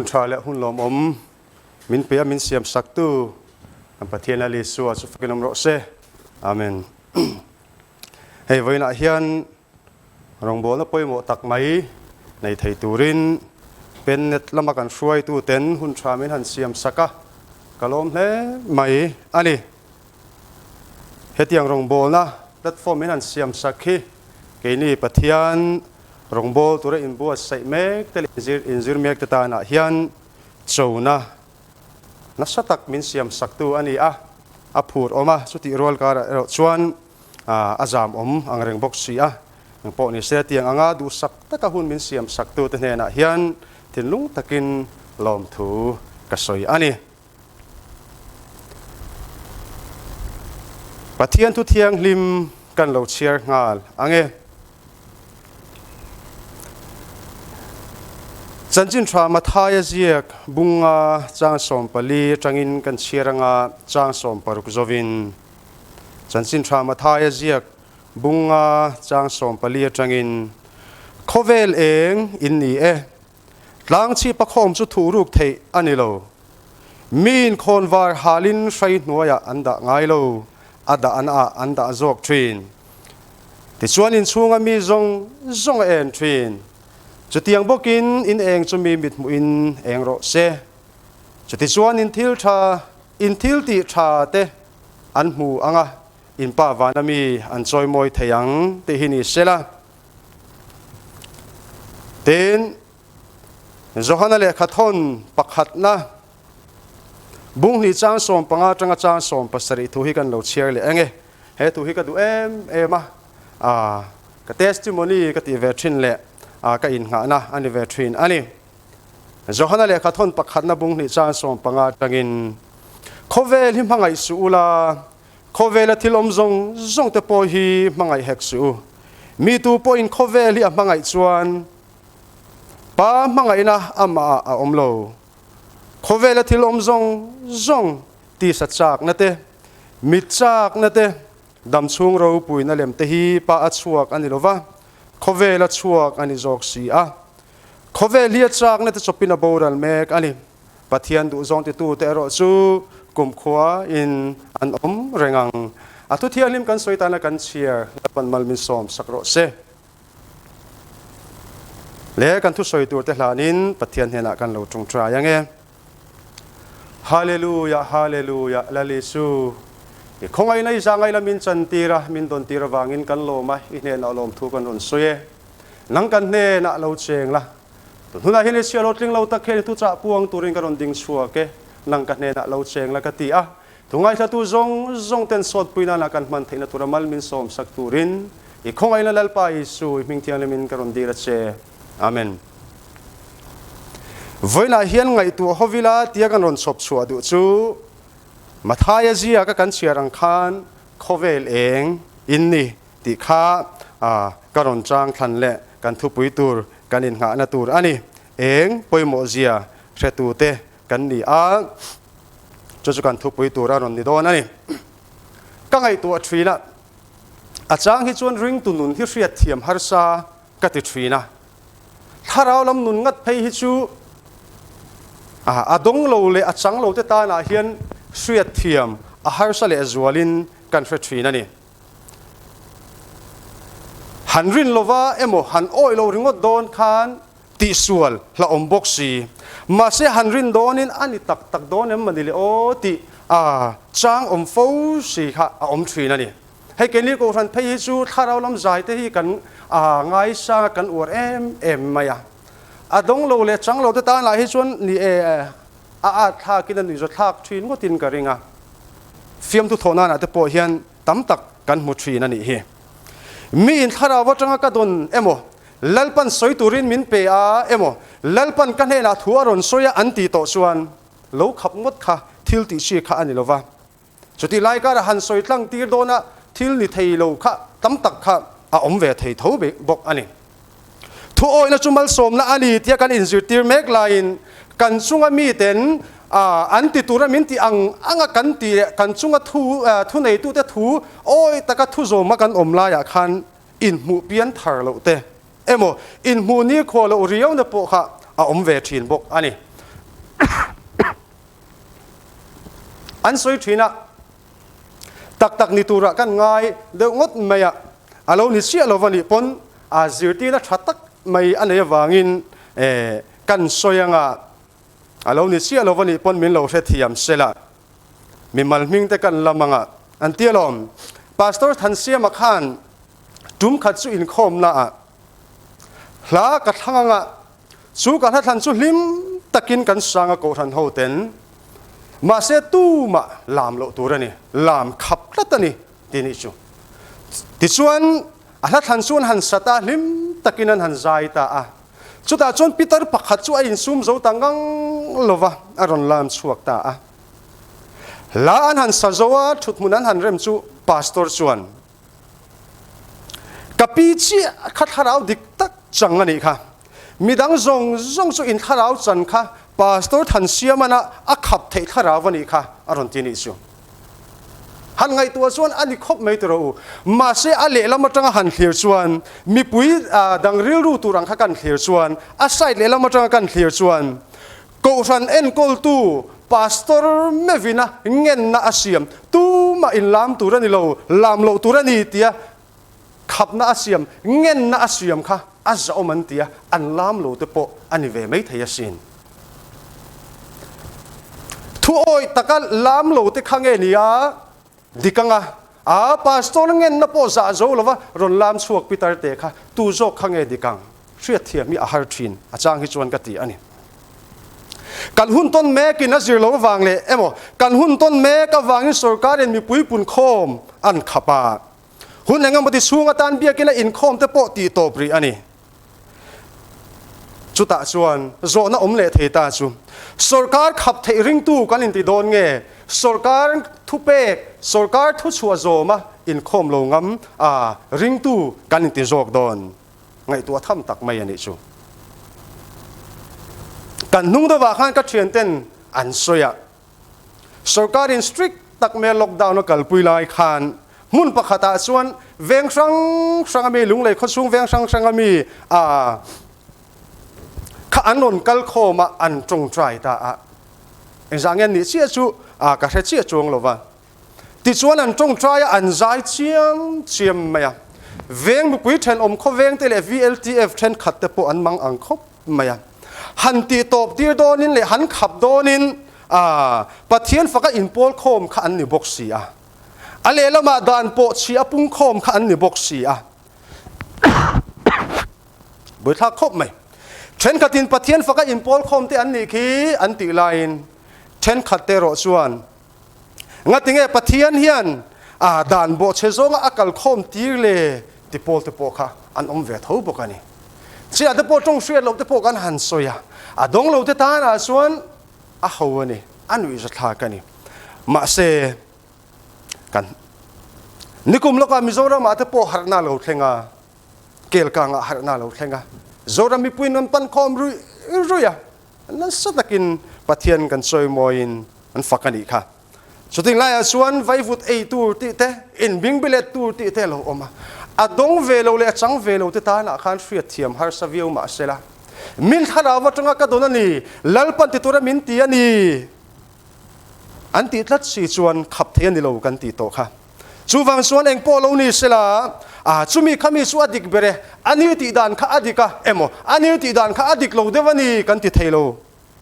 tra le hun lom min pe min siam saktu am pathian ali su su fakinom ro se amen hei voina hian rong bol na poimo tak mai nei thei turin pen net lama kan hruai tu ten hun tra min han siam saka kalom hle mai ani hetiang rong bol na platform min han siam sakhi ke ni pathian rong bol tura in bua sai mek tel inzir mek ta na hian chona nasatak min siam saktu ani a phur oma chuti rol kar chuan azam ang reng box si ang po ni se tiang anga du sak taka hun min siam saktu te na hian tinlung takin lom thu kasoi ani pathian tu thiang lim kan lo chiar ngal ange Chanjin tra mathaya ziak bunga chang som pali tangin kan chiranga chang som paruk zovin Chanjin tra mathaya ziak bunga chang som pali tangin khovel eng in ni lang chi pakhom chu thuruk thei anilo min khonwar halin shai nuaya anda ngailo ada anda azok trin ti chuanin chunga mi zong en trin chutiang bokin in eng chumi mit mu in eng ro se chuti chuan in thil ti tha te an mu anga in pa vanami an choi moi theyang te hini sela ten zohana le khathon pakhat na bung ni chang som panga tanga chang som pasari thu hi kan lo chiar le enge he tu hi ka du ema ka testimony ka ti ve thin le ka in nga na ani ve thin ani zohana le khathon pakhat na bung ni chang som panga tangin khovel hi mangai su ula khovel thilom zong te po hi mangai hek su mi tu po in khovel hi mangai chuan pa mangai na ama omlo khovel thilom zong ti sa chak na te mit chak na te dam chung ro pui na lem te hi pa achuak ani lova khovel achuak ani jok si khovel hi chak na te chopina boral mek ani pathian du zong te tu te ro chu kum khwa in an rengang atu thialim kan soitana kan chiar pan mal min som sakro se le kan thu soi tur te hlanin pathian hena kan lo tung tra yange hallelujah hallelujah lalisu khongai nai zangai la min chan tira min don tira wangin kan lo ma ine na lom thu kan ron soye nang kan ne na lo cheng la huna hine sia lo tling lo ta khe tu cha puang turin kan ron ding chua ke nang kan ne na lo cheng la ka ti thungai tha tu zong ten sot puina na kan man theina turamal min som sak turin khongai la lalpa isu ming thian min kan ron dira che amen voina hian ngai tu hovila tia kan ron sop chua du chu mathaya zia ka kan chiarang khan khovel eng inni ti kha karon chang than le kan thu pui tur kan in nga na tur ani eng poimo zia thretu te kan ni chu kan thu pui tur aron ni don ani ka ngai tu athina achang hi chuan ring tu nun hi hriat thiam harsa ka ti thina tharau lam nun ngat phei hi chu adong lo le achang lo te ta na hian hriat thiam harsa le azwalin kan hre thina ni hanrin lova emo han oi lo ringot don khan ti sual la ombok si ma se hanrin donin ani tak don em manili o ti chang om fo si kha om thina ni hei ke ni ko ran phei chu tharau lam zai te hi kan ngai sa kan ur em maya adong lo le chang lo te ta la hi chuan ni tha kin ni zo thak thin ngo tin ka ringa fiam tu thona na te po hian tam tak kan mu thina ni hi mi in thara wa tanga ka don emo lalpan soi turin min pe emo lalpan kan he na thuaron soya anti to chuan lo khap ngot kha thil ti chi kha ani lova chuti lai ka han soi tlang tir dona thil ni thei lo kha tam tak kha om ve thei tho be bok ani thu oi na chumal som na ani tia kan inzir tir mek lain kan chunga mi ten anti tura min ti anga kan ti kan chunga thu nei tu te thu oi taka thu zo ma kan om la ya khan in mu pian thar lo te emo in mu ni kho lo riau na po kha om ve thin bok ani an soi thina tak ni tura kan ngai de ngot maya alo ni sia lovani pon a zirti na thatak mai ane wangin kan soyanga alo ni sia lovani pon min lo the thiam sela mi malming te kan lamanga an tialom pastor than sia makhan tum khat chu in khom na hla ka thanga chu ka than chu lim takin kan sanga ko than ho ten ma se tu ma lam lo turani lam khap latani tini chu ti chuan ala than chuan han sata lim takinan han zaita a chuta chuan Peter pakhat chu a in sum zo tangang lova aron lam chuak ta a la an han sazowa thutmunan han rem chu pastor chuan kapi chi khat harau dik tak changani kha midang zong chu in harau chan kha pastor than siamana a khap thei tharawani kha aron tini chu han ngai tua chuan ani khop mai tro ma se a le lama tanga han thlir chuan mi pui dang ril ru turang kha kan thlir chuan a side le lama tanga kan thlir chuan ko ran en kol tu pastor mevina ngen na asiam tu ma in lam turani lo lam lo turani tia khap na asiam ngen na asiam kha azza oman tia an lam lo te po ani ve mai thaya sin thu oi taka lam lo te khange nia dikanga a pastor ngen na po za zo lova ron lam chuak Peter te kha tu zo khange dikang hriat thia mi a har thin a chang hi chuan ka ti ani kan hun ton me ki nazir lo wang le emo kan hun ton me ka wangin sarkar en mi pui pun khom an khapa hun engam ti sunga tan bia kina in khom te po ti to pri ani chuta chuan zo na om le thei ta chu sarkar khap thei ring tu kan in ti don nge sarkar thu pek sarkar thu chua zo ma in khom lo ngam ring tu kan in ti jok don ngai tu tham tak mai ani chu kan nung da wa khan ka thian ten an soya sarkar in strict tak me lockdown no kalpui lai khan mun pakhata chuan veng sang ami lung lei khosung veng sang ami kha anon kal khoma an tong trai ta engzangen ni chia chu ka the chia chong lova ti chuan an tong trai an zai chiam maya veng bu pui then om kho veng te le VLTF then khat te po an mang ang khop maya han ti top tir donin le han khap donin pathian faka in pol khom kha an ni boxi ale lama dan po chi apung khom kha an ni boxi boi tha khop mai then khatin pathian faka in pol khom te an ni khi an ti line then khat te ro chuan ngatinge pathian hian dan bo che zonga akal khom tir le ti pol te po kha an om ve tho bokani chia te po tong shriat lo te po kan han soya dong lo te ta na chuan hawani anui za thla kani ma se kan nikum loka mizoram ate po harna lo thlenga kelka nga harna lo thlenga zoram mi puin non pan khom ruya nan satakin pathian kan soi moin an fakani kha chuting lai chuan vai vut ei tur ti te in bing bilet tur ti te lo oma adong ve lo le chang ve lo te ta na khan hriat thiam har saviu ma sela min thara wa tanga ka donani lalpan ti tura min ti ani an ti tlat si chuan khap the ani lo kan ti to kha chu wang chuan eng po lo ni sela chumi khami chu adik bere ani ti dan kha adika emo ani ti dan kha adik lo dewani kan ti thailo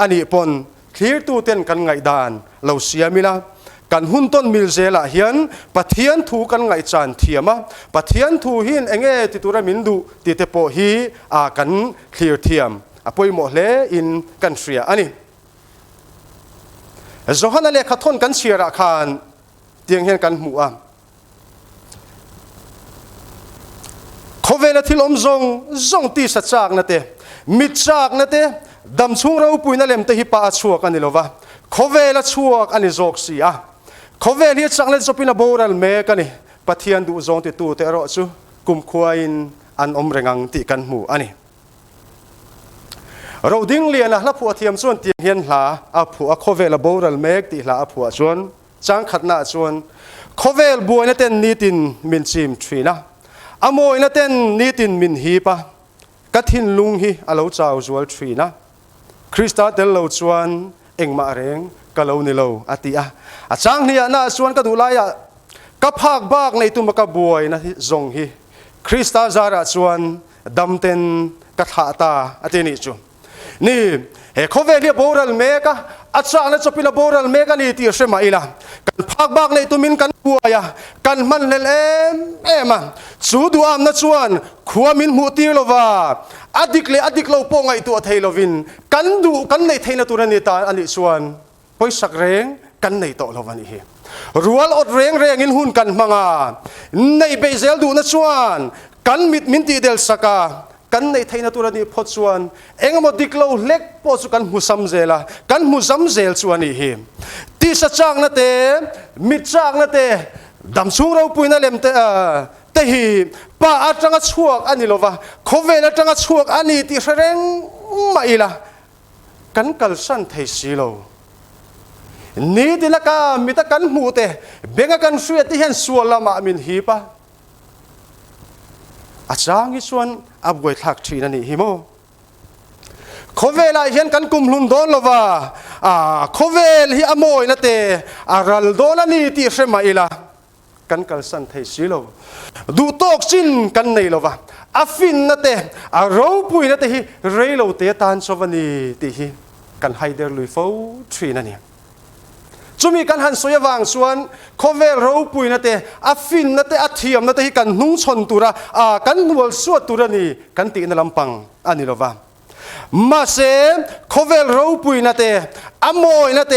ani pon clear tu ten kan ngai dan lo siamila kan hun ton mil zela hian pathian thu kan ngai chan thiama pathian thu hin enge ti tura min du ti te po hi kan clear thiam apoi mo hle in kan ria ani zohana le khathon kan chira khan tiang hian kan mu khovela thilom zong ti sa chak na te mit chak na te dam chung ro puina lem te hi pa chuak ani lova khovela chuak ani zok si khovel hi chang le chopina boral me kani pathian du zong ti tu te ro chu kum khuain an om rengang ti kan mu ani ro ding lian la phu thiam chuan ti hian hla phu khovela boral mek ti hla phu chuan chang khatna chuan khovel buaina ten nitin min chim thina amoina ten nitin min hi pa kathin lung hi alo chaw zual thina krista tel lo chuan engma reng กะโลนี่โลอติอาจางเนี่ยน่าส่วนกระดูไลกับภาคบากในตุมกะบวยนะที่ทรงฮีคริสตาจาระส่วนดำเต็นกะถาตาอตินี่จูนี่เฮโคเวลีโบรัลเมกะอาจารย์จะพิลโบรัลเมกะนี่ที่เสมาอีละกันภาคบากในตุมินกันบัวยกันมันเลเลมาสูดูอามนัชวนขวามินหูตีโลวาอดิกโลปงไอตัวเทโลวินกันดูกันในเทนตุรันิตาอันนี้ส่วนไปสักเร่งกันในโตโลวันนี้รัวอดเร่งอินหุ่นกันมังในเบเซลดูนัชวนกันมินตีเดลสกากันในไทยนัตุรันนี่พอส่วนเองมดิกโลเล็กพอสุกันมุซัมเซลกันมุซัมเซลส่วนนี้ที่สัจจางนั่นเตมิจางนั่นเตดำสูงเราปุยนั่นเลมเตแต่ฮีป้าอาจังกัดช่วงอันนี้โลวะโคเวลจังกัดช่วงอันนี้ที่เร่งมาอีละกันกัลสันเทสิโลนี่ที่นักมิตรกันหูเตเบงกันสุยที่เห็นส่วนละมามินฮีปะอาจารย์ส่วนอับวยทักทีนั่นนี่ฮิโมโคเวลเห็นกันกุมลุนโดนละว่าโคเวลฮิอโมยนั่นเตอารัลโดนนี่ที่เสมาอีละกันกัลสันเทสิโลดูตอกจินกันในละว่าอาฟินนั่นเตอารูปุยนั่นเตฮิเรโลเตตันสวนีที่ฮิกันไฮเดอร์ลุยฟูทีนั่นนี่จุมีกันหันสวยวางส่วนโคเวลรูปุยนั่นเตอาฟินนั่นเตอาเทียมนั่นเตฮิกันนุ่งชนตุระกันวัวสวดตุระนี่กันตีนลำปังอันนี้ละว่ามาเสโคเวลรูปุยนั่นเตอโมยนั่นเต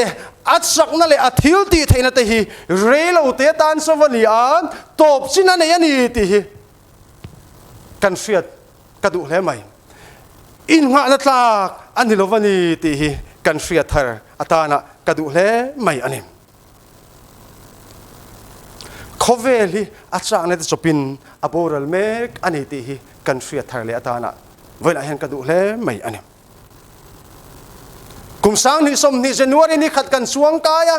อัดสักนั่นเลยอัดทิลตีเทนั่นเตฮิเรโลเตตันสวนีตบสินั่นเนี่ยนี่ตีฮิกันเฟียดกระดูกแล้วไหมอินหะนัตลากอันนี้ละวันนี้ตีฮิกันเฟียดเธออัตานะกระดูกแล้วไหมอันนี้โคเวลีอาจารย์เนี่ยจะเป็นอโบรัลเมกอันนี้ตีฮิกันเฟียดเธอเลยอัตานะเวลาเห็นกระดูกแล้วไหมอันนี้กุมสังนี่สมนี่เจนวารีนี่ขัดกันสวงกาย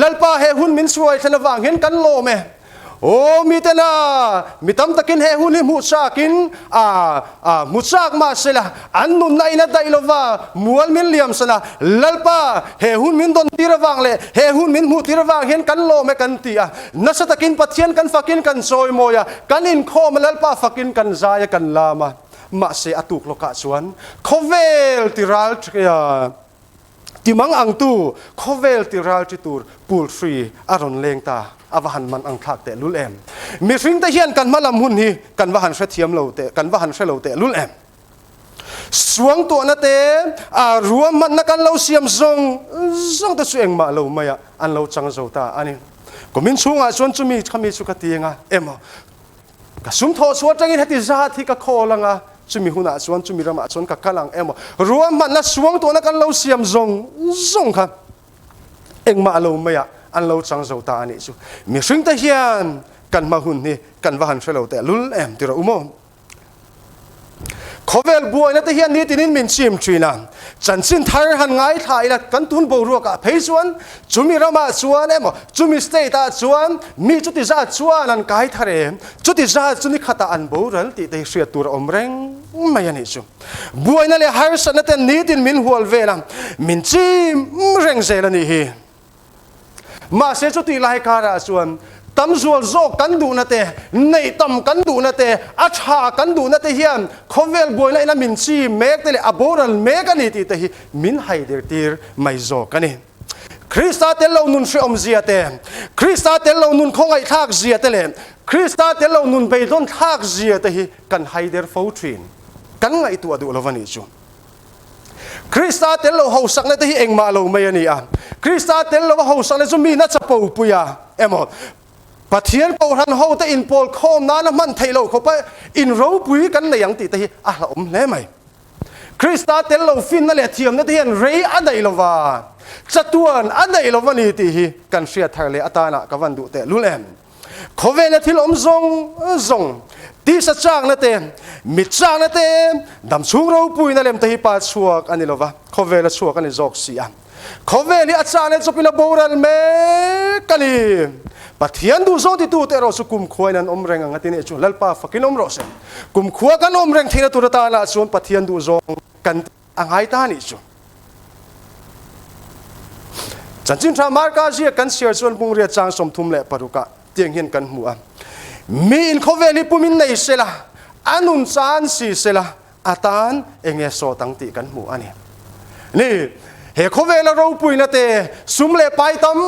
ลัลปาเฮหุนมินสวยธนวังเห็นกันโลเมโอ้มีแต่น่ะมีตั้มตะกินเฮหุนนี่มุชากินมุชากมาเสละอันนุ่นในนัดได้ลว่ามัวมินเลียมสนะลัลปาเฮหุนมินดนตีระวังเลยเฮหุนมินมุตีระวังเห็นกันโลเมกันตีนัสตะกินปัจเจียนกันฟักินกันซอยโมยกันอินโคมลัลปาฟักินกันใจกันลามามาเสอตุกโลกาส่วนโคเวลติรัลที่มังอังตูโคเวลติรัลจิตูร์ปูลฟรีอารอนเลงตาอวหันมันอังทักเตลุลเอ็มมีสิ่งที่เห็นกันมาลำหุ่นฮีกันวหันเสถียมเราเตกันวหันเสเราเตลุลเอ็มสวงตัวนั่นเตรวมมันนักกันเราเสียมซงแต่ส่วนมาเราไม่อันเราจังโจตาอันนี้ก็มินช่วงส่วนจุมีขมิสุกตีงเอ็มก็สุ่มทอส่วนจังอินเหติจาที่ก็โคลังจุมีหุ่นส่วนจุมีรำส่วนก็กำลังเอ็มรวมมันนักสวงตัวนักกันเราเสียมซงครับเอ็งมาเราไม่อันเราจังโจตาอันนี้สุมีสิ่งที่เห็นกันมาหุ่นนี่กันว่าหันเสเราแต่ลุลเอ็มที่เราอุโมโคเวลบัวนั่นที่เห็นนี่ที่นี่มินชิมทรีนันจันทร์สินทาร์หันง่ายถ่ายละกันตุนบัวรัวกับเพย์ส่วนจุมีรามาส่วนเอ็มจุมีสเตตัสส่วนมีจุดที่จะส่วนนั้นกายทะเลจุดที่จะจุดนี้ขัดอันบัวรัลที่ได้เสียตัวอมเร่งไม่ยันนี่สุบัวนั่นเลยฮาร์สันนั่นที่นี่ที่มินหัวเวลังมินชิมเร่งเซลนี่ฮีมาเสียจุดที่ไล่การะส่วนตั้มส่วนโจกันดูนั่นเตะในตั้มกันดูนั่นเตะอาชากันดูนั่นเตะเฮียนโคเวลบอยนั่นมินชีเมกเตะอโบรัลเมกันนี่ที่เฮีมินไฮเดอร์ตีร์ไม่โจกันนี่คริสต์เตลเรานุนฟิอมเซียเตะคริสต์เตลเรานุนคงไอทักเซียเตะเลยคริสต์เตลเรานุนไปโดนทักเซียเตะฮีกันไฮเดอร์ฟูทรีนกันไงตัวดูละวันนี้จูคริสต์เตลเราเฮาสักนั่นเตะฮีเองมาเราไม่ยันนี่คริสต์เตลเราเฮาสักนั่นจะมีนัดจะปูปุยเอ็มปัจเจียนปอรันเฮาแต่อินโพลโคมนั้นมันไทยเราเขาไปอินรูปุยกันในอย่างติดที่เราอมเล่ไหมคริสต์เตลเราฟินนั่นแหละเทียมนั่นที่เห็นเรย์อันใดเราว่าจัตุวันอันใดเราวันนี้ที่กันเสียทะเลอัตานะกับวันดูเตลุเลมเขาเวลที่เราอมซงที่สัจจางนั่นเองมิจฉานั่นเองดำสูงรูปุยนั่นเองที่ปัจจุบันอันนี้เราว่าเขาเวลชัวกันในจอกเสียเขาเวลอาจารย์เนี่ยจะเป็นโบราณเมกันนี่ปัจเจียนดูโซที่ตัวเตเราสุกุมขวายนั้นอมแรงงัดนี่จุลลปาฟักินอมรสกุมขวากันอมแรงที่นั่นตัวตาละส่วนปัจเจียนดูโซกันอังไฮตานี่จุ จันจินทรามารกาเจียกันเสียส่วนบุงเรียจางสมทุมเละปรุกะเตียงเห็นกันหัวมีอินเขาเวลิปุมินในเสละอานุนซานสีเสละอาตานเองเอโซตังติกันหัวนี่นี่เฮเขาเวลาเราปุยนะเตสุมเละไปตั้ม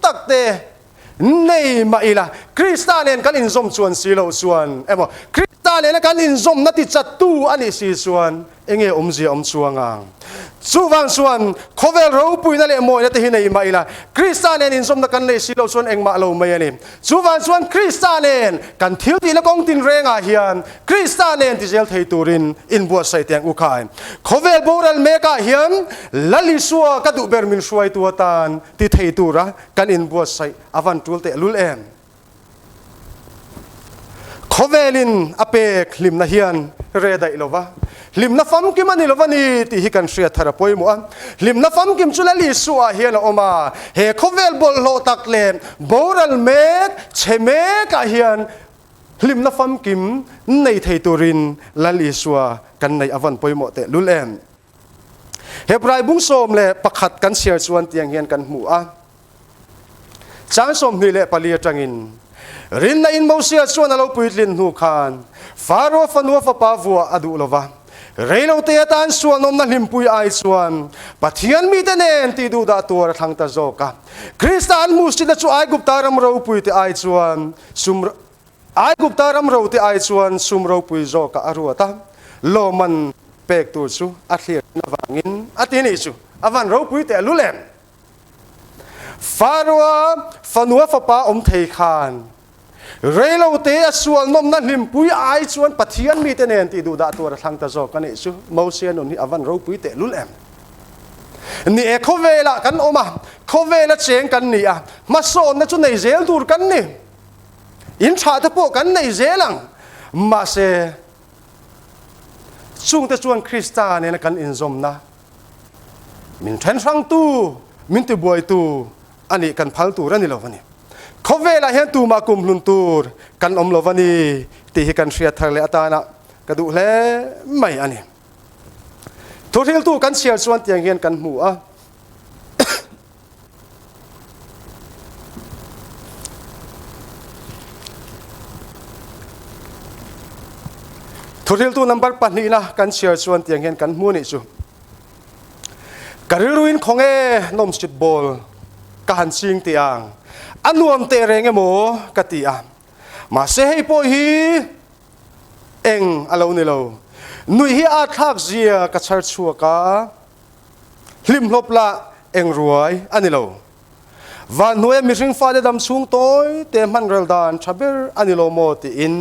ตักเตนี่มาอีละคริสตาเนนกันอินสมส่วนสีเหลาส่วนบอกคริสตาเนนกันอินสมนัติจัตตูอันนี้สีส่วนเองเอเสียชัวงางสุวรรณส่วนเขาเวลเราปุยนั่นแหละมวยนั่นที่ไหนมาอีละคริสตาเนนอินสมนักกันในสีเหลาส่วนเองมาเราไม่ยันสุวรรณส่วนคริสตาเนนกันทิวตีนักองตินเรงอาเฮียนคริสตาเนนที่เจลไทตูรินอินบัวใส่เตียงอุคายเขาเวลโบราณเมกาเฮียนลลิสัวกระดูเบอร์มินช่วยตัวตานที่ไทตูระกันอินบัวใส่อวันตูลเตลุลเอ็มเขาเวลินอเปกลิมนาเฮียนเรดายลวะลิมนาฟัมกิมันนี่ลวะนี่ที่ฮิกันเสียทาราปอยมัวลิมนาฟัมกิมจุลลิสัวเฮียนออกมาเฮเขาเวลบอลโลตักเลมโบราณเมกเชเมกาเฮียนลิมนาฟัมกิมในไทตูรินลลิสัวกันในอวันปอยมัวเตลุลเอ็มเฮบรายบุ้งโสมเล่ประคัดกันเสียส่วนเตียงเฮียนกันหัวจางสมนี่เล่ปลีจังอินรินในอินโมเสียส่วนเราปุยลินหูคานฟาโรฟันัวฟปาวัวอดุลวะเรโลเตียตันส่วนนมนันหิมปุยไอส่วนปัทยันมีแต่เนนที่ดูดาตัวทางตะโจกะคริสตันมุสลิมจะช่วยกุบตารำเราปุยที่ไอส่วนซุมไอกุบตารำเราที่ไอส่วนซุมเราปุยโจกะอรัวตาโลมันเปกตัวสุอัตเลียนวางินอัตินิสุอวันเราปุยแต่ลุเลมฟาโรฟันัวฟปาอมเทคานเรโลเตอส่วนนมนั่นหิมปุยไอส่วนปัทยันมีแต่เนนที่ดูดาตัวทางตะโจกันนี่สุโมเสียนนนี่อวันเราปุยแต่ลุเลมนี่เอเขาเวลากันออกมาเขาเวลาเจงกันนี่อ่ะมาสอนนะจุนในเซลดูกันนี่อินชาตะโปกันในเซลังมาเซช่วงแต่ชวนคริสตาเนี่ยกันอินซอมนะมินเทนฟังตูมินติบวยตูอันนี้กันพัลตูรันนี่ละวันนี้เขาเวลาเห็นตูมากุมลุนตูกันอมละวันนี้ตีให้กันเสียทะเลตานะกระดูเล่ไม่อันนี้ทุกที่ตูกันเสียส่วนเตียงเห็นกันหัวทุกที่ตูนับปันนี้นะกันเสียส่วนเตียงเห็นกันหัวนี่จูการรุนของนมสิบบอลการซิงเตียงอันนวมเตเรงโมกติอามาเสให้พอฮีเองอารมณ์นี่เราหนุ่ยฮีอาทักเสียกระชับชัวกาลิมลบละเองรวยอันนี้เราวันหนุ่ยมีสิ่งฟ้าได้ดำสูงโตยเต็มมันเรลดานชาเบอร์อันนี้เราโมติอิน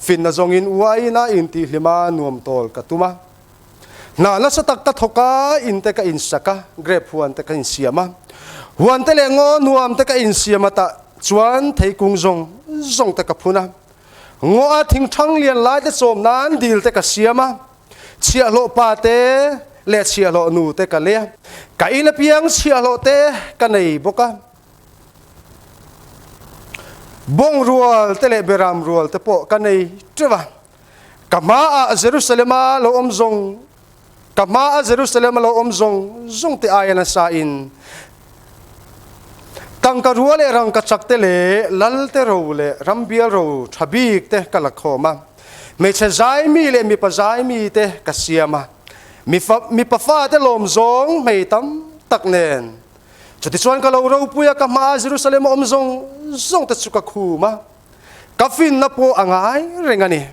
ฟินนาจงอินอวยนะอินตีลิมานวมโตลกตุมาน่าละสตักตัดหกาอินเตกอินสักะเกรบหัวเตกอินเสียมาหัวเตเลงอนวมเตกอินเสียมาตะจวนไทยกุงจงเตกพุนะงอทิ้งทั้งเลียนลายเตสมนั้นดีลเตกเสียมาเชียโลปาเตเลเชียโลนูเตกเลียกะอินเพียงเชียโลเตกันในบกะบงรัวเตเลเบรามรัวเตโปกันในจ้ะกะมาเยรูซาเล็มโลอมจงกับมาเยรูซาเล็มเราอมจงที่อายนัสาอินตั้งกรัวเลรังกัจจักเตเลลัลเตโรเลรัมเบียโรทับีกเตกัลโคมาไม่ใช่ใจมีเลมีปัจจัยมีเตกัสเซียมามีปะฟ้าเตลมจงไม่ตั้มตักเนนจุดที่ส่วนก็เราปุยกับมาเยรูซาเล็มอมจงเตสุกคูมากับฟินนับโปอ่างไอเร่งนี่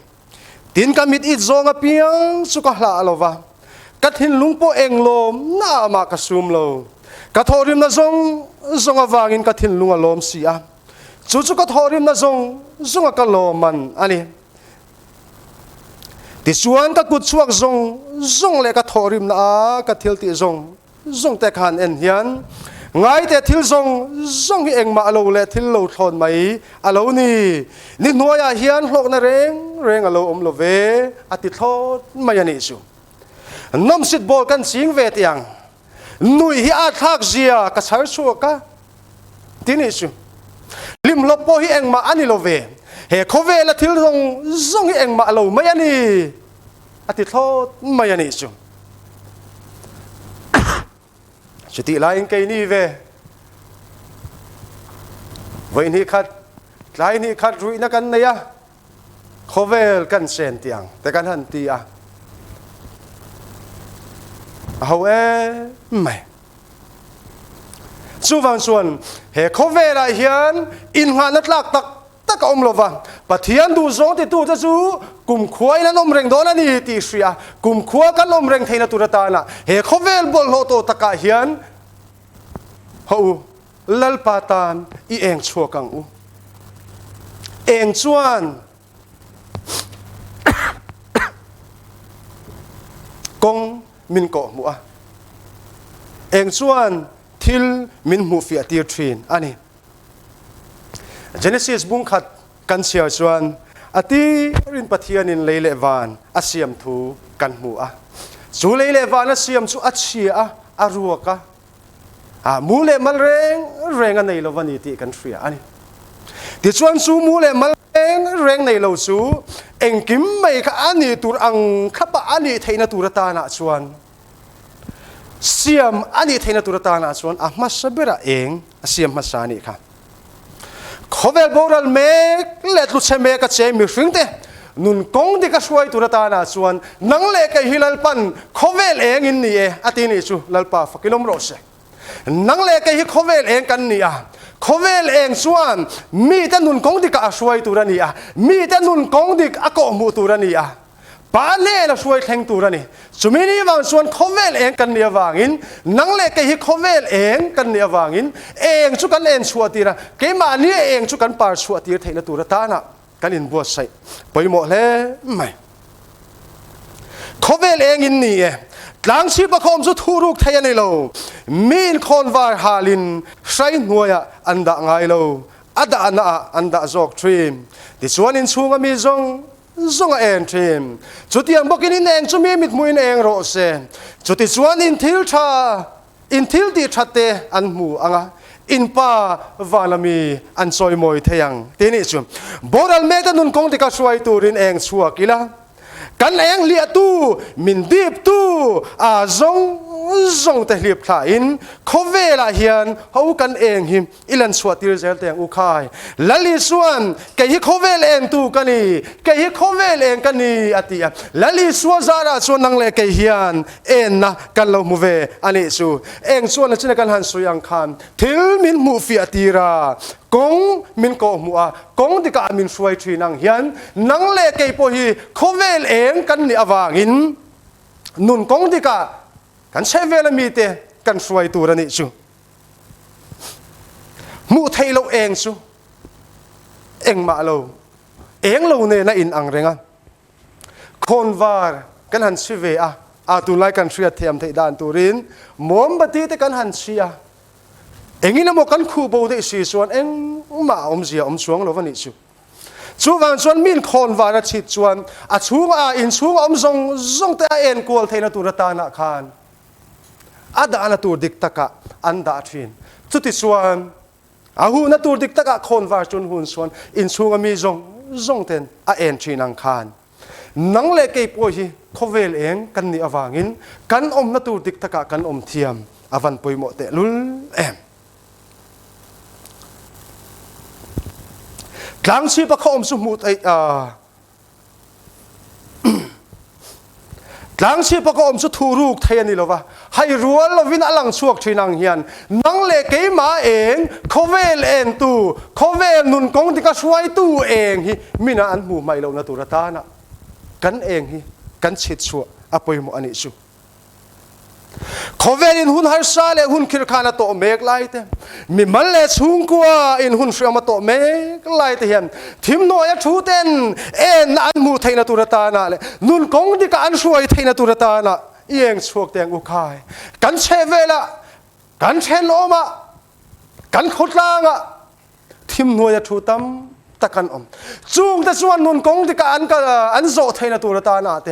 ตินกามิดอิจงอเปียงสุกหลาลวะกัดหินลุงโปเองลมน่ามากระซุมโลกัดทอริมนะจงอวางินกัดหินลุงอลมเสียจู่ๆกัดทอริมนะจงอกะลมมันอันนี้ที่ส่วนกัดกุดช่วงจงเลกัดทอริมนะกัดทิลติจงแต่ขันเอ็นเฮียนไงแต่ทิลจงเองมาโลเลทิลโลทนไหมอโลนี่นัวยาเฮียนหลอกนะเร่งอโลอมโลเวอติทอดไม่ยันนิสุน้ำสิบโบกันสิงเวทยังหนุ่ยฮีอาทักเสียกระชากชัวกะที่นี่สุลิมลบโบฮีเองมาอันนี้โลเวเฮโคเวละทิลจงฮีเองมาโลไม่ยันนี่อติทอดไม่ยันนิสุสุติลายเองนี่เว วันนี้ขัดหลายนี้ขัดรุ่ยนักกันเนี่ยโคเวลกันเซนเตียงแต่กันหันตีอ่ะเอาไม่สู้ฟังส่วนเฮโคเวลาเฮียนอินหานัดลักตักอมโลวะปะเทียนดูสงที่ตู้จะสู้กุมขวายนั้นอมเร่งโดนนี่ตีเสียกุมขวากันอมเร่งเทนตุรตานะเฮโคเวลบอลโลโตตะกะเฮียนฮูลัลปาตานอีเองชัวกังอูเองชวนกงมินโกมัวเองชวนทิลมินมูฟิอาตีทรีนอันนี้ Genesis บุ้งขัดกันเชียวชวนอติรินปะเทียนินเลเลวานอาเซียมทูกันมัวจูเลเลวานอาเซียมจูอัจเชียอารัวกะมูเลมัลเรงอันในโลวันนี้ที่กันเสียอันนี้ที่ชวนสูมูเลมัลเรงในโลสูเองกิมไม่ค่ะอันนี้ตัวอังขับอันนี้เทนตุรตานะชวนเสียมอันนี้เทนตุรตานะชวนมาสเบระเองเสียมมาสานี่ค่ะเขาเวลโบราณเมกเล็ดลุเชเมกเชมิฟิงเตนุนกงดิกช่วยตุรตานะชวนนังเล็กฮิลลปันเขาเวลเองอินนี่อตินี่ชูลลปาฟักกิลมโรเซนังเล็กฮิเขาเวลเองกันนี่เขาเวลเองชวนมีแต่นุนกงดิกช่วยตุรนี่มีแต่นุนกงดิกอโกมูตุรนี่ป้าเล่เราช่วยแข่งตัวนี่สมัยนี้บางส่วนเขาเวลเองกันเนี่ยวางินนังเล็กที่เขาเวลเองกันเนี่ยวางินเองชุกันเองชัวตีระเกมานี่เองชุกันปาชัวตีเทนตัวตานะกันอินบัวใส่ไปหมดเลยไม่เขาเวลเองอินนี่หลังชีพคมสุดทุรุกเทียนในโลมีนคนวาฮาลินใช้หัวอันดะไงโลอันดะจอกทรีมที่ส่วนอินชูงมีซงเอ็นทีมจุดยังบอกอินเองจุมีมิดมุยเองโรเซจุดที่ส่วนอินทิลดีชัดเตอันมูอ่ะอินป้าวาลามีอันซอยมวยเทียงทีนี้จุบอรัลเมตันุนคงที่ก็ช่วยตัวรินเองชัวกิละกันเองเลียตู้มินดีบตู้ซงแต่เลียบถ่ายเขาเวลาเฮียนเขากันเองหิมอิลันสวดที่เจอแต่งอุคายละลิส่วนแกฮิเขาเวลเองตู้กันนี่แกฮิเขาเวลเองกันนี่อติละลิส่วนซาระส่วนนังเลแกเฮียนเอ็นนะกันเรามูเวอันนี้สูเองส่วนนั้นจะกันหันสุยังคันทิลมินมูฟิอติรากงมินโกมัวกงที่กามินช่วยทีนังเฮียนนังเลแกพอฮีเขาเวลเองกันนี่อวางินนุนกงที่กากันใช้เวลามีเตกันช่วยตัวนี่ชูมูเทเราเองชูเองมาเราเองเราเนี่ยน่าอินอังเรงคนวาร์กันหันชีเวอาตุไลกันเชียเทียมเทดานตุรินมอมบัติเตกันหันเชียเองนี่นะโมกันคู่โบได้สีส่วนเองมาเสียสวงเราวันนี้ชูชูวันส่วนมินคนวาร์ชิดส่วนชูอินชูซงแต่เอ็นกวลเทนตุรตานาคานada anatur diktaka anda thin chuti suan ahu natur diktaka khonwar chun hun suan in chunga mi zong ten a en thinang khan nang le ke po hi khovel eng kan ni awangin kan om natur diktaka kan om thiam avan poimo te lul em tlang si pa khom su mut aiหลังชีพก็อมสุดทูรุกเทียนนี่หรอวะให้รัวเราวินาหลังชวกชีนังเฮียนนังเล็กมาเองเขาเวลเองตู้เขาเวลนุนกงที่ก็ช่วยตู้เองฮิมินาอันหมู่ไม่เรานาตุรตานะกันเองฮิกันชิดชัวอภัยมุอันนี้ชูเขาเวลินหุ่นฮาร์ซาเลหุ่นคิรคานาโตเมกไลเตมีมันเลชุงกัวอินหุ่นเสียมาโตเมกไลเตเห็นทิมโนยชูเตนเอ็นอันมูไทยนาตุรตานะเลยนุนกงดิกอันช่วยไทยนาตุรตานะเอียงชวกแตงอุคายกันเชเวละกันเชนโอมากันขุดลางะทิมโนยชูตัมตะกันจูงแต่ส่วนนุนกงที่กันโจไทยนาตุรตานาเต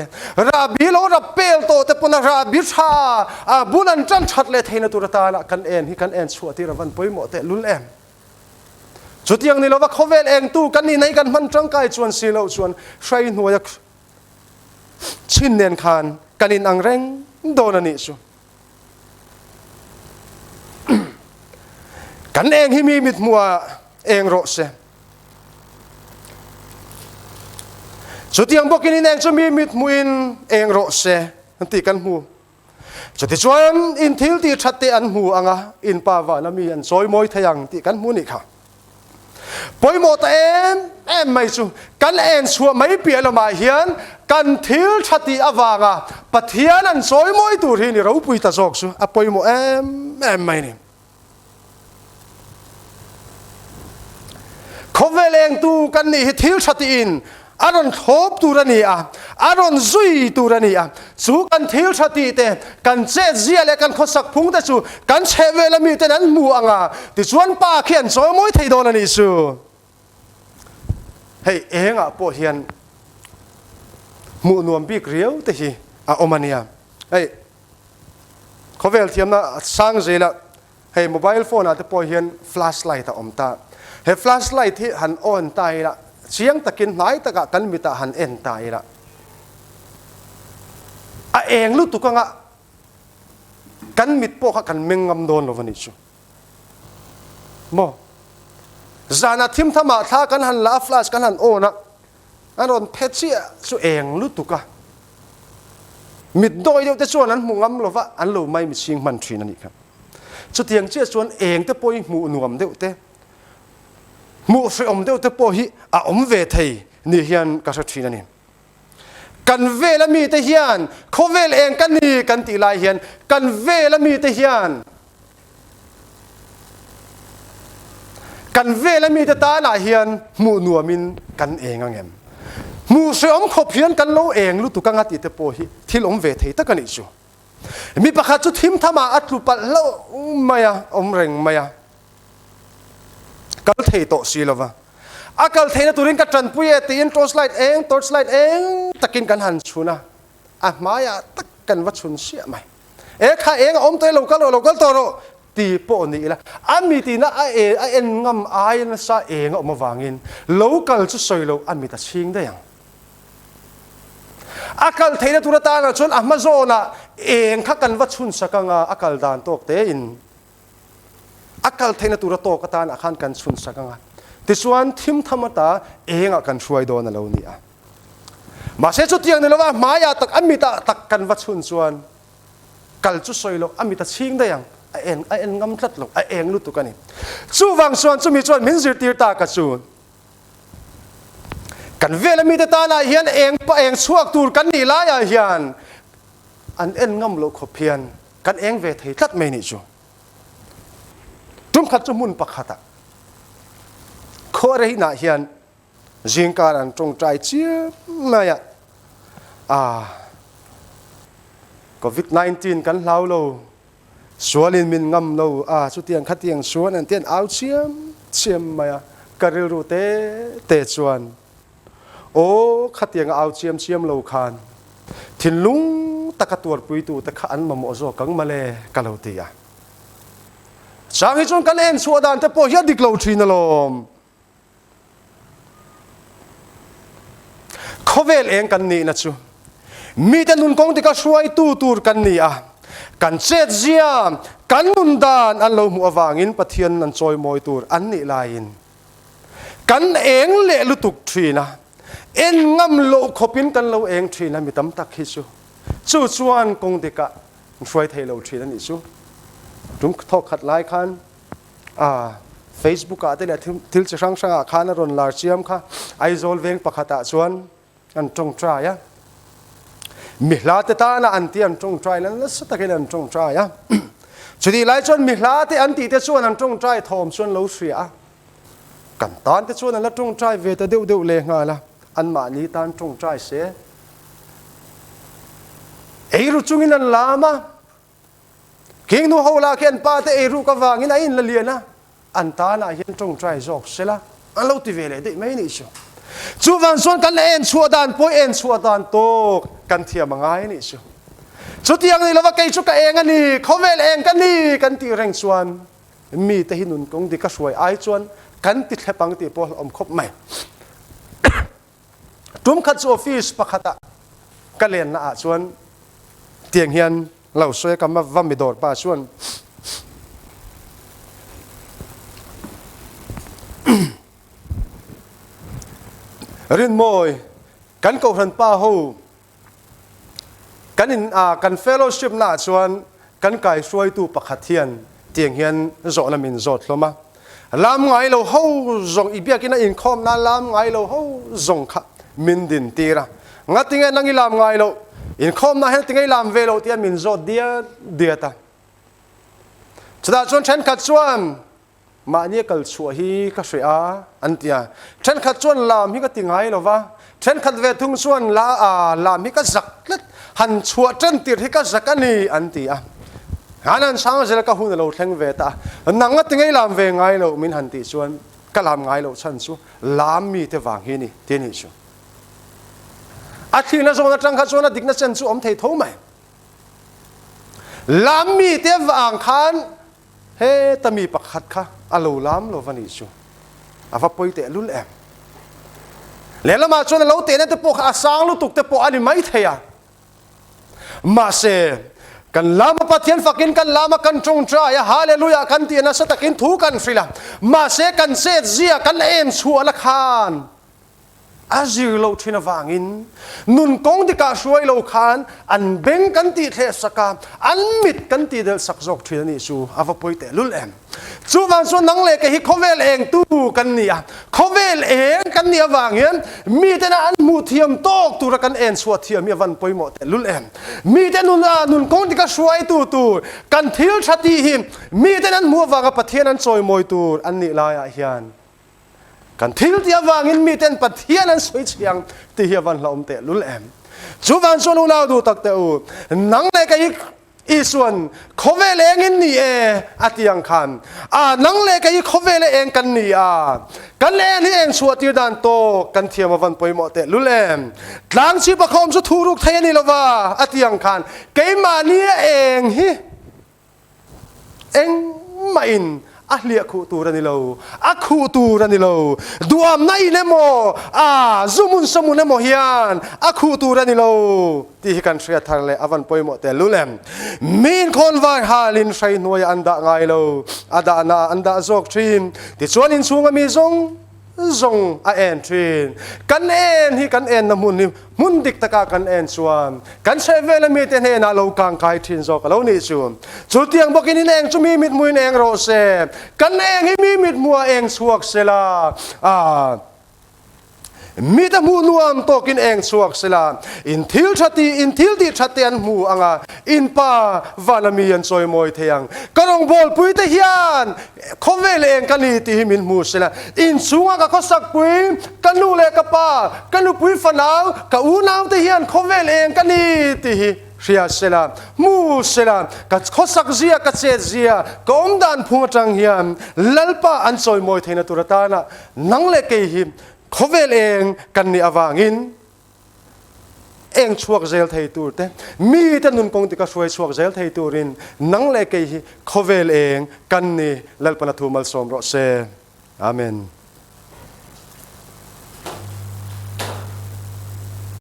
ราบิโลรับเปลโตแต่ปนราบิชาบุนันจันชัดเลยไทยนาตุรตานะกันเอ็นที่กันเอ็นชัวที่ระวันปอยหมดแต่ลุลเอ็มจุดยังนี่เราว่าเขาเวลเองตู้กันนี่ในกันมันจังกายชวนสีเราชวนใช้หัวยักชินเนียนคานกันอินอังเร่งโดนนี่ชัวกันเองที่มีมิดมัว เองโรเซสุดที่ยังบอกกินเองจะมีมิดมุยนเองโรเซนั่นตีกันหูสุดที่ชวนอินทิลตีชัดเตอันหูอ่ะอินปาวานามีอันซอยมอยทยังตีกันหูนี่ค่ะปอยโมตเอ็มไม่ชูกันเอ็นชัวไม่เปลี่ยนละมาเฮียนกันทิลชัดตีอวางอ่ะปัทยานันซอยมอยตัวที่นี่เราปุยตาจอกชูอ่ะปอยโมเอ็มไม่นี่เขาเวลงตูกันนี่ทิลชัดตีอินอารอนทบตูรันีอ่ะอารอนซุยตูรันีอ่ะสู้กันทิลชาติเตกันเจเจียและกันขสักพุงแต่สู้กันเชเวลมีแต่นั้นมัวอ่ะที่ชวนป้าเขียนสอยมวยไทยโดนนี่สู้เฮ้ยเองอ่ะพวกเฮียนมัวนวมปีกเรียวแต่ฮีอ่ะอมันเนี่ยเฮ้ยเขาเวลเทียมนะสร้างเจละเฮ้ยโมบายโฟนอ่ะแต่พวกเฮียนแฟลชไลท์อ่ะอมตาเฮ้ยแฟลชไลท์ที่หันอ่อนตายละเสียงตะกินไหนตะกะกันมีตาหันเอ็นตายละเองรู้ตุกงะกันมิดโปะกันเมงงำโดนลวันนี้ชูโมจานาทิมธรรมะท่ากันหันลาฟลาชกันหันโอนะอันนั้นเพชรเชี่ยชูเองรู้ตุกะมิดโดยเดียวแต่ส่วนนั้นมุงงำลว่าอันเราไม่มีชิงมันทรีนั่นนี่ครับสุดที่ยังเชื่อส่วนเองแต่ปอยหมู่หน่วมเดียวแต่มูฟอมเดียวแต่พอฮีอมเวทีนี่เฮียนกัสทีนั่นนี่กันเวลมีแต่เฮียนเขาเวลเองกันนี่กันตีลายเฮียนกันเวลมีแต่เฮียนกันเวลมีแต่ตาหน้าเฮียนมูนัวมินกันเองอ่ะเงี้ยมูเสอมขบเฮียนกันเราเองรู้ตุกังติแต่พอฮีที่อมเวทีตะกันอีจูมีประคัตจุดทิมธรรมะอัตลุปัลเราไม่อะอมเร่งไม่อะกัลเทโตสีลวะอากัลเทนตุรินกัดจันปุยตีนทอร์สไลด์เองทอร์สไลด์เองตะกินกันหันชุนะมายาตะกันวัดชุนเสียไหมข้าเองอมเตลเราก็ตัวเราตีโปนี่ละมีตีน่ะเอ็นงำนั่นซาเองออกมาวางินเรากัลจะสวยเรามีแต่ชิงได้ยังอากัลเทนตุรตานะชนมาโซนะเองข้ากันวัดชุนสักงาอากัลดานโตกเตอินอากัลเทนตุระโตกตานอาคารกันชุนสักงาที่ส่วนทิมธรรมตาเองอากันช่วยโดนเราเนี่ยมาเสียจุดยังนี่แล้วว่ามายาตักมีตาตักกันวัดชุนส่วนกัลจุสอยเรามีตาชิงได้ยังเอ็นงำทัดเราเองรู้ตัวกันนี่จู่วังส่วนจู่มีส่วนมินซิตีตากระสุนกันเวลามีแต่ตาหน้าเฮียนเองปะเองช่วงตูกันนี่ลายเฮียนอันเอ็นงำเราขบเพียนกันเองเวทีทัดไม่นี่จู่ตุ้มขัดจมุนปักขัดโคเรหินาเฮียนจิงการันตรงใจเชี่ยมาอ่ะโควิด-19กันเล่าเราสวนลินมินงำเราสุดที่ยังขัดยังสวนอันเตียนเอาเชี่ยมาอ่ะกระรูเตะสวนโอ้ขัดยังเอาเชี่ยเราคานทิ้งลุงตะกัตัวปุยตูตะขันมาโมโซกังมาเลกัลเอาตีอ่ะช่างให้จนกันเองชัวดานแต่พอยัดดิกเราทีนลมเขาเวลเองกันนี่นะจูมีแต่นุนกงที่ก็ช่วยตูกันนี่อ่ะกันเจ็ดเจียมกันนุนดานอันเราหัววางินปะเทียนนันจอยมอยตูอันนี่ลายินกันเองเละลุตุกทีนะเอ็นงำโลขบินกันเราเองทีนะมีตั้มตักฮิจูจู่ชวนกงที่ก็ช่วยเทเราทีนั่นนี่จูจุ่มทอกขัดไล่คันFacebook อาจจะเลยทิลจะช่างอาคารรอนลาร์เชียมค่ะไอโซลเวงปักขัดชวนอันจงใจอ่ะมิลาเตตานะอันที่อันจงใจนั้นแล้วสุดท้ายอันจงใจอ่ะจุดที่ไล่ชวนมิลาเตอันที่เตชวนอันจงใจทอมชวนเราเสียกันตอนเตชวนอันละจงใจเวทเดียวเลยงาละอันมานี้ตอนจงใจเสียรู้จุงินันลามาเก่งนูฮาวลาเขียนป้าแต่รู้ก็ว่างินไอ้อินละเลียนะอันตาหน้าเห็นจงใจจอกเสียละอันเราตีเวเลยได้ไม่นี่ชัวจู่วันส่วนกันเอ็นชัวดานป่วยเอ็นชัวดานโตกันเทียมง่ายนี่ชัวจุดยังนี่เราว่าใครชุกเองอันนี้เขาเวลเองกันนี่กันตีแรงส่วนมีแต่หินุนกงดีก็ช่วยไอ้ส่วนกันติดแค่ปังตีพออมคบไม่จุ่มขัดออฟฟิศปักขัดกันเรียนนะส่วนเตียงเฮียนเราช่วยกันมาว่าไม่โดดป่าส่วน รินมอยกันเก่าทันป้าหูกันกันเฟลโลชิพน่าชวนกันไก่ช่วยตูปักขัดเทียนเตียงเฮียนโจนามินโจทลมาลามไงเราหูจงอีเบียกินอินคอมนั่นลามไงเราหูจงขมินดินตีระงัดติงนั่งอีลามไงเราอินคอมนั่นเห็นติงอีลามเวลเตียนมินโจเดียตาฉะนั้นชวนฉันขัดชวนมาเนี่ยกัลชัวฮีก็เสียอันเดียฉันขัดชวนลามฮีก็ติงไงเราวะฉันขัดเวทุงชวนลามฮีก็จักเล็ดหันชัวฉันติดฮีก็จักอันนี้อันเดียงานนั้นช่างจะเล่าหุ่นเราแทงเวตานังก็ติงไงลามเวงไงเรามินหันติชวนก็ลามไงเราฉันชัวลามมีแต่วางฮีนี่เทียนี่ชัวอาทิตย์นั้นส่งนักจังขัดชวนดิกนักเซนชัวอมเทยทุ่มไหมลามมีแต่วางขันเฮ้ตมีปักขัดค่ะอโลลามโลฟันิชูอาฟ้าปอยเตะลุลเอ็มแล้วมาชวนเราเตะนั่นแต่พวกอาสังลุตุกแต่พวกอันนี้ไม่เทียมาเสกันลามาปะเทียนฝักินกันลามากันจงใจฮาเลลูยากันเตียนสตะกินถูกันฟรีละมาเสกันเซเซียกันเอ็มชัวละคานอาจิโลทินวางินนุนกงที่กาช่วยโลคานอันเบ่งกันตีเทศกาอันมิดกันตีเดลสักจกทินนิสูอาฟปอยเตลุลเอ็มจูวันส่วนนังเล็กฮิคอเวลเองตู้กันเนี่ยคอเวลเองกันเนี่ยวางเงี้ยมีแต่นั้นมูเทียมโตกตัวกันเอ็นสวดเทียมมีวันปอยหมดแต่ลุลเอ็มมีแต่นุนกงที่กาช่วยตู้กันทิลชัตีหิมมีแต่นั้นมัววางกับประเทศนั้นซอยมวยตู้อันนี้ลายอาเฮียนกันทิลที่วางอินมีเต็นปัทยานั้นสวยเชียงที่เฮียวันเราอมเตลุลเอ็มจูวันส่วนเราดูตักเตอูนังเล็กอีส่วนขเวลเองนี่อาทิยังขันนังเล็กขเวลเองกันนี่กันเล่นี่เองสวดที่ด้านโตกันเทียมวันปอยหมดเตลุลเอ็มหลังชีพคอมสุดทูรุกเทนี่ละว่าอาทิยังขันเกมานี่เองฮิเองไม่อินเลียคูตูรันิโลคูตูรันิโลดูอามไนเนโมซุมุนสมุนเนโมฮิอันคูตูรันิโลที่กันเสียทางเลยอวันปอยหมดแต่ลุเลมมีนคนวายฮาลินใช้หน่วยอันดะไงโลดานาอันดะจอกทีมที่ชวนอินซูงมีซงเอ็นทีนกันเอ็นที่กันเอ็นน้ำมุนนี่มุนดิกตะกากันเอ็นชวนกันเชฟเวลมีเตนเฮน่าโลกังไกทีนจอกเรานี่ชวนจุดเตียงบอกกินเองจะมีมิดมวยเองโรเซ่กันเองให้มีมิดมัวเองสวกเสลามีแต่มูนวมโตกินเองสวกเสลาอินทิลดีชัดเตียนมูอ่ะอินป้าวานามีอันซอยมวยเทียงกระดงบอลปุยเทียนเขาเวลเองกันนี่ที่มินมูเสลาอินสูงอ่ะก็สักปุยกันนูเลกป้ากันนูปุยฝันเอากับอูนาวเทียนเขาเวลเองกันนี่ที่เสียเสลามูเสลากับเขาสักเสียกับเสียเสียก็อมดานพูดจังเฮียมลัลป้าอันซอยมวยเทียนตุรตานะนังเล็กหิมเขาเวลเองกันนี่อวางินเองช่วยเซลไทยตูร์เต้มีแต่นุนกงติกาช่วยเซลไทยตูรินนังเล็กเขาเวลเองกันนี่ลัลปนัทูมัลสมรสเซอาเมน